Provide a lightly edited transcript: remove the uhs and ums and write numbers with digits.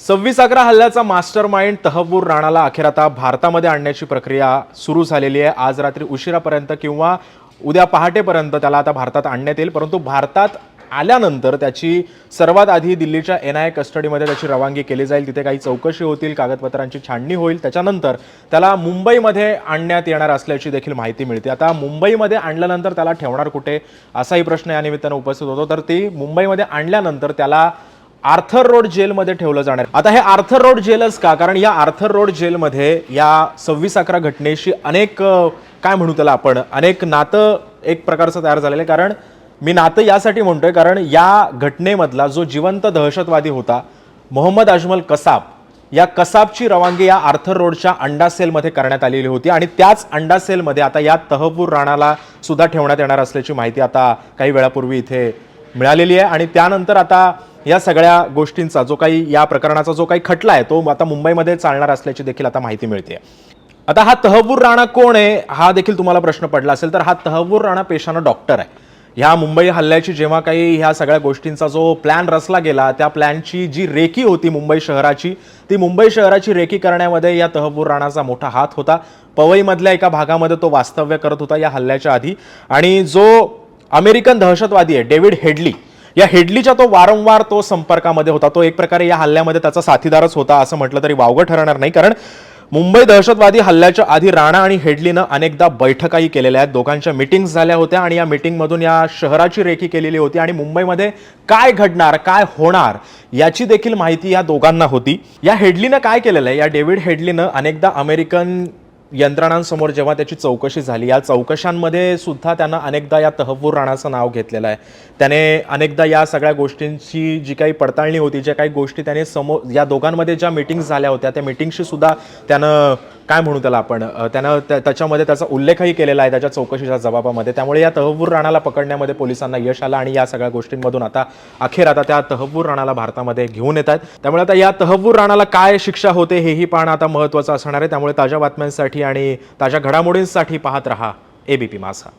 26/11 हल्ल्याचा मास्टरमाइंड तहव्वूर राणाला अखेर आता भारतामध्ये आणण्याची प्रक्रिया सुरू झालेली आहे। आज रात्री उशिरापर्यंत किंवा उद्या पहाटेपर्यंत त्याला आता भारतात आणण्यात येईल, परंतु भारतात आल्यानंतर त्याची सर्वात आधी दिल्लीच्या NIA कस्टडीमध्ये त्याची रवानगी केली जाईल। तिथे काही चौकशी होतील, कागदपत्रांची छाननी होईल, त्याच्यानंतर त्याला मुंबईमध्ये आणण्यात येणार असल्याची देखील माहिती मिळते। आता मुंबईमध्ये आणल्यानंतर त्याला ठेवणार कुठे असाही प्रश्न या निमित्ताने उपस्थित होतो, तर ती मुंबईमध्ये आणल्यानंतर त्याला आर्थर रोड जेलमध्ये ठेवलं जाणार। आता हे आर्थर रोड जेलच का? कारण या आर्थर रोड जेलमध्ये या 26/11 घटनेशी अनेक काय म्हणू त्याला आपण अनेक नातं एक प्रकारचं तयार झालेलं आहे। कारण मी नातं यासाठी म्हणतोय कारण या घटनेमधला जो जिवंत दहशतवादी होता मोहम्मद अजमल कसाब, या कसाबची रवानगी या आर्थर रोडच्या अंडा सेलमध्ये करण्यात आलेली होती आणि त्याच अंडा सेलमध्ये आता या तहव्वूर राणाला सुद्धा ठेवण्यात येणार असल्याची माहिती आता काही वेळापूर्वी इथे मिळालेली आहे। आणि त्यानंतर आता या सगळ्या गोष्टींचा जो काही या प्रकरणाचा जो काही खटला आहे तो आता मुंबईमध्ये चालणार असल्याची देखील आता माहिती मिळते। आता हा तहव्वूर राणा कोण आहे हा देखील तुम्हाला प्रश्न पडला असेल, तर हा तहव्वूर राणा पेशानं डॉक्टर आहे। ह्या मुंबई हल्ल्याची जेव्हा काही ह्या सगळ्या गोष्टींचा जो प्लॅन रचला गेला त्या प्लॅनची जी रेकी होती मुंबई शहराची, ती मुंबई शहराची रेकी करण्यामध्ये या तहव्वूर राणाचा मोठा हात होता। पवईमधल्या एका भागामध्ये तो वास्तव्य करत होता या हल्ल्याच्या आधी, आणि जो अमेरिकन दहशतवादी आहे डेव्हिड हेडली, या हेडलीच्या तो वारंवार तो संपर्कामध्ये होता। तो एक प्रकारे या हल्ल्यामध्ये त्याचा साथीदारच होता असं म्हटलं तरी वावगं ठरणार नाही, कारण मुंबई दहशतवादी हल्ल्याच्या आधी राणा आणि हेडलीनं अनेकदा बैठकाही केलेल्या आहेत, दोघांच्या मीटिंग्स झाल्या होत्या आणि या मीटिंगमधून या शहराची रेकी केलेली होती आणि मुंबईमध्ये काय घडणार काय होणार याची देखील माहिती या दोघांना होती। या हेडलीनं काय केलेलं आहे, या डेव्हिड हेडलीनं अनेकदा अमेरिकन यंत्रणांसमोर जेव्हा त्याची चौकशी झाली, या चौकशांमध्ये सुद्धा त्यानं अनेकदा या तहव्वूर राणाचं नाव घेतलेलं आहे। त्याने अनेकदा या सगळ्या गोष्टींची जी काही पडताळणी होती, ज्या काही गोष्टी त्याने समोर या दोघांमध्ये ज्या मीटिंग्स झाल्या होत्या त्या मीटिंगशी सुद्धा त्यानं काय म्हणू त्याला आपण त्यानं त्याच्यामध्ये त्याचा उल्लेखही केलेला आहे त्याच्या चौकशीच्या जबाबामध्ये। त्यामुळे या तहव्वूर राणाला पकडण्यामध्ये पोलिसांना यश आलं आणि या सगळ्या गोष्टींमधून आता अखेर आता त्या तहव्वूर राणाला भारतामध्ये घेऊन येतात। त्यामुळे आता या तहव्वूर राणाला काय शिक्षा होते हेही पाहणं आता महत्त्वाचं असणार आहे। त्यामुळे ताज्या बातम्यांसाठी आणि ताज्या घडामोडींसाठी पाहत रहा ABP माझा।